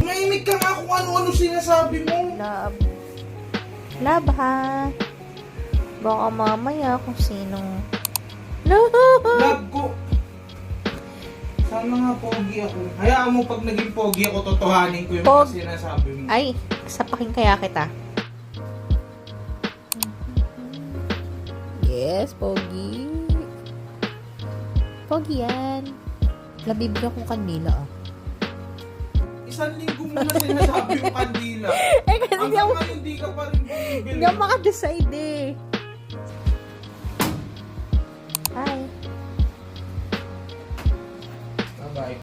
Maimik ka nga kung ano-ano sinasabi mo. Love. Love, ha? Baka mamaya kung sinong... Love ko. Sana nga pogi ako. Hayaan mo pag naging pogi ako, totohanin ko yung mga sinasabi mo. Ay, sapakin kaya kita. Yes, pogi. Pogi yan. Labibigyan kong kandila, ah. 1 linggo mo na sinasabi yung kandila. Eh, kasi Hanggang ngayon, hindi ka pa rin bumibili. hindi ako makadecide, eh.